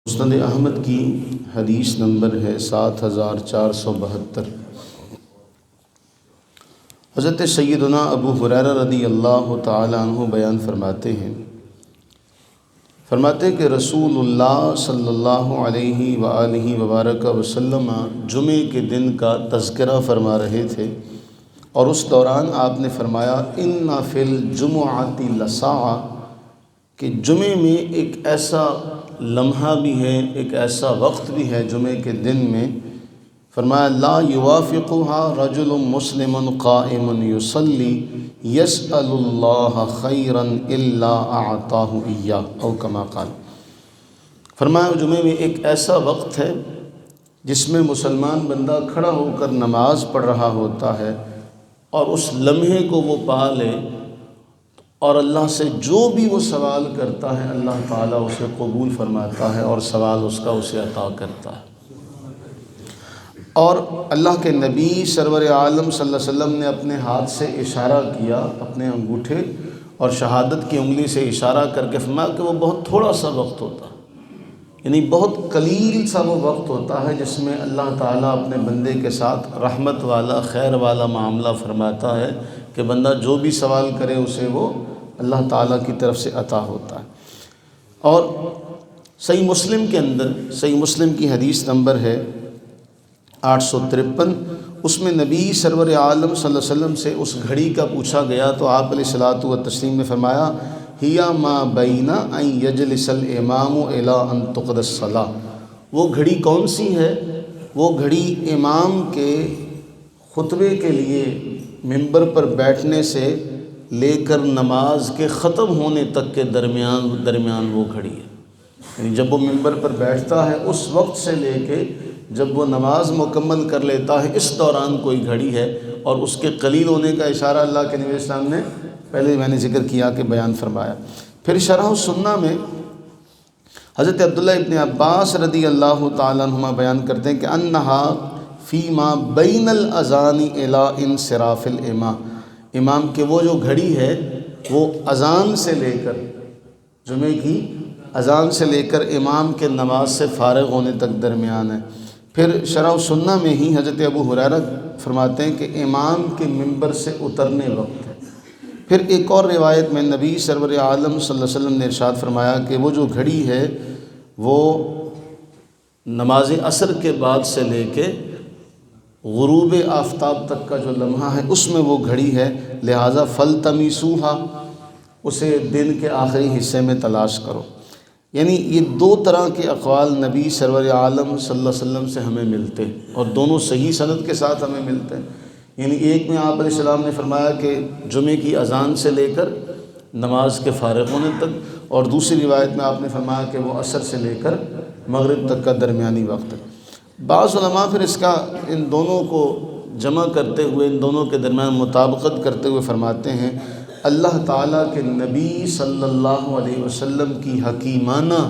مسند احمد کی حدیث نمبر ہے 7472۔ حضرت سیدنا ابو ہریرہ رضی اللہ تعالی عنہ بیان فرماتے ہیں کہ رسول اللہ صلی اللہ علیہ وآلہ وبارک وسلم جمعے کے دن کا تذکرہ فرما رہے تھے، اور اس دوران آپ نے فرمایا ان فی الجمعۃ لساعۃ، کہ جمعے میں ایک ایسا لمحہ بھی ہے، ایک ایسا وقت بھی ہے جمعے کے دن میں۔ فرمایا لا یوافقها رجل مسلم قائم یصلی یسأل اللہ خیرا الا اعطاہ ایاہ، او کما قال۔ فرمایا جمعے میں ایک ایسا وقت ہے جس میں مسلمان بندہ کھڑا ہو کر نماز پڑھ رہا ہوتا ہے، اور اس لمحے کو وہ پا لے، اور اللہ سے جو بھی وہ سوال کرتا ہے اللہ تعالیٰ اسے قبول فرماتا ہے اور سوال اس کا اسے عطا کرتا ہے۔ اور اللہ کے نبی سرور عالم صلی اللہ علیہ وسلم نے اپنے ہاتھ سے اشارہ کیا، اپنے انگوٹھے اور شہادت کی انگلی سے اشارہ کر کے فرمایا کہ وہ بہت تھوڑا سا وقت ہوتا ہے، یعنی بہت قلیل سا وہ وقت ہوتا ہے جس میں اللہ تعالیٰ اپنے بندے کے ساتھ رحمت والا خیر والا معاملہ فرماتا ہے کہ بندہ جو بھی سوال کرے اسے وہ اللہ تعالیٰ کی طرف سے عطا ہوتا ہے۔ اور صحیح مسلم کے اندر، صحیح مسلم کی حدیث نمبر ہے 853، اس میں نبی سرور عالم صلی اللہ علیہ وسلم سے اس گھڑی کا پوچھا گیا تو آپ علیہ الصلوۃ والتسلیم نے فرمایا ہیا ما بین ان یجلس الامام الی ان تقضی الصلاۃ۔ وہ گھڑی کون سی ہے؟ وہ گھڑی امام کے خطبے کے لیے منبر پر بیٹھنے سے لے کر نماز کے ختم ہونے تک کے درمیان وہ گھڑی ہے، یعنی جب وہ منبر پر بیٹھتا ہے اس وقت سے لے کے جب وہ نماز مکمل کر لیتا ہے اس دوران کوئی گھڑی ہے، اور اس کے قلیل ہونے کا اشارہ اللہ کے نبی اسلام نے پہلے میں نے ذکر کیا کہ بیان فرمایا۔ پھر شرح السنہ میں حضرت عبداللہ ابن عباس رضی اللہ تعالیٰ عنہما بیان کرتے ہیں کہ انہا فیما بین الاذان الی انصراف الامام، امام کے وہ جو گھڑی ہے وہ اذان سے لے کر، جمعے کی اذان سے لے کر امام کے نماز سے فارغ ہونے تک درمیان ہے۔ پھر شرح السنہ میں ہی حضرت ابو ہریرہ فرماتے ہیں کہ امام کے منبر سے اترنے وقت ہے۔ پھر ایک اور روایت میں نبی سرور عالم صلی اللہ علیہ وسلم نے ارشاد فرمایا کہ وہ جو گھڑی ہے وہ نماز عصر کے بعد سے لے کے غروب آفتاب تک کا جو لمحہ ہے اس میں وہ گھڑی ہے، لہٰذا فلتمیسوہا، اسے دن کے آخری حصے میں تلاش کرو۔ یعنی یہ دو طرح کے اقوال نبی سرور عالم صلی اللہ علیہ وسلم سے ہمیں ملتے ہیں، اور دونوں صحیح سند کے ساتھ ہمیں ملتے ہیں۔ یعنی ایک میں آپ علیہ السلام نے فرمایا کہ جمعے کی اذان سے لے کر نماز کے فارغ ہونے تک، اور دوسری روایت میں آپ نے فرمایا کہ وہ عصر سے لے کر مغرب تک کا درمیانی وقت ہے۔ بعض علماء پھر اس کا ان دونوں کو جمع کرتے ہوئے، ان دونوں کے درمیان مطابقت کرتے ہوئے فرماتے ہیں اللہ تعالیٰ کے نبی صلی اللہ علیہ وسلم کی حکیمانہ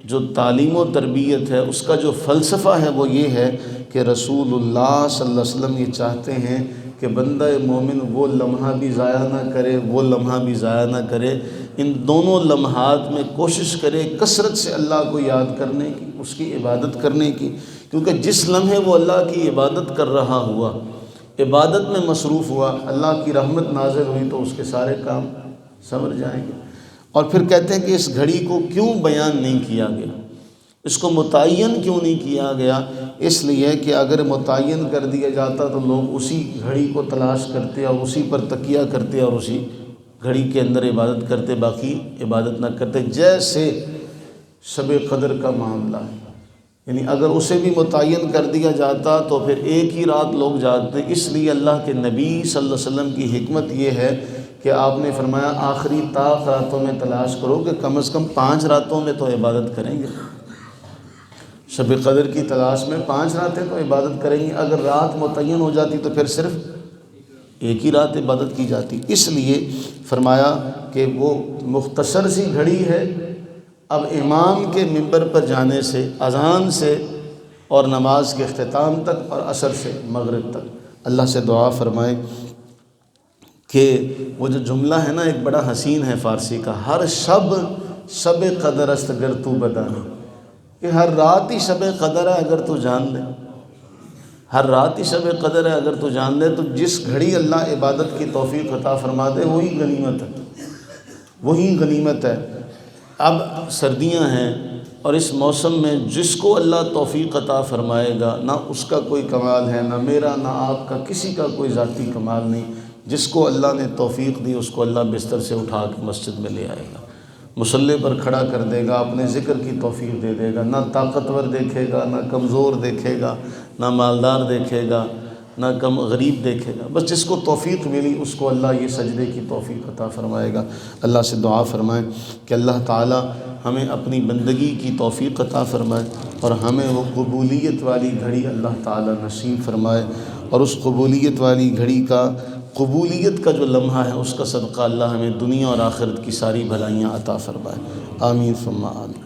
جو تعلیم و تربیت ہے، اس کا جو فلسفہ ہے وہ یہ ہے کہ رسول اللہ صلی اللہ علیہ وسلم یہ چاہتے ہیں کہ بندہ مومن وہ لمحہ بھی ضائع نہ کرے، وہ لمحہ بھی ضائع نہ کرے، ان دونوں لمحات میں کوشش کرے کثرت سے اللہ کو یاد کرنے کی، اس کی عبادت کرنے کی، کیونکہ جس لمحے وہ اللہ کی عبادت کر رہا ہوا، عبادت میں مصروف ہوا، اللہ کی رحمت نازل ہوئی تو اس کے سارے کام سمر جائیں گے۔ اور پھر کہتے ہیں کہ اس گھڑی کو کیوں بیان نہیں کیا گیا، اس کو متعین کیوں نہیں کیا گیا؟ اس لیے کہ اگر متعین کر دیا جاتا تو لوگ اسی گھڑی کو تلاش کرتے اور اسی پر تکیہ کرتے اور اسی گھڑی کے اندر عبادت کرتے، باقی عبادت نہ کرتے، جیسے شب قدر کا معاملہ ہے۔ یعنی اگر اسے بھی متعین کر دیا جاتا تو پھر ایک ہی رات لوگ جاگتے، اس لیے اللہ کے نبی صلی اللہ علیہ وسلم کی حکمت یہ ہے کہ آپ نے فرمایا آخری طاق راتوں میں تلاش کرو کہ کم از کم 5 راتوں میں تو عبادت کریں گے، شب قدر کی تلاش میں 5 راتیں تو عبادت کریں گے۔ اگر رات متعین ہو جاتی تو پھر صرف ایک ہی رات عبادت کی جاتی، اس لیے فرمایا کہ وہ مختصر سی گھڑی ہے، اب امام کے منبر پر جانے سے، اذان سے اور نماز کے اختتام تک، اور عصر سے مغرب تک۔ اللہ سے دعا فرمائے کہ وہ جو جملہ ہے نا ایک بڑا حسین ہے فارسی کا، ہر شب قدر است گر تو بدانی، کہ ہر رات ہی شب قدر ہے اگر تو جان لے، ہر رات ہی شب قدر ہے اگر تو جان لے، تو جس گھڑی اللہ عبادت کی توفیق عطا فرما دے وہی غنیمت ہے، وہی غنیمت ہے۔ اب سردیاں ہیں اور اس موسم میں جس کو اللہ توفیق عطا فرمائے گا، نہ اس کا کوئی کمال ہے، نہ میرا نہ آپ کا، کسی کا کوئی ذاتی کمال نہیں۔ جس کو اللہ نے توفیق دی اس کو اللہ بستر سے اٹھا کے مسجد میں لے آئے گا، مصلی پر کھڑا کر دے گا، اپنے ذکر کی توفیق دے دے گا۔ نہ طاقتور دیکھے گا، نہ کمزور دیکھے گا، نہ مالدار دیکھے گا، نہ کم غریب دیکھے گا، بس جس کو توفیق ملی اس کو اللہ یہ سجدے کی توفیق عطا فرمائے گا۔ اللہ سے دعا فرمائیں کہ اللہ تعالی ہمیں اپنی بندگی کی توفیق عطا فرمائے اور ہمیں وہ قبولیت والی گھڑی اللہ تعالی نصیب فرمائے، اور اس قبولیت والی گھڑی کا، قبولیت کا جو لمحہ ہے اس کا صدقہ اللہ ہمیں دنیا اور آخرت کی ساری بھلائیاں عطا فرمائے۔ آمین ثم آمین۔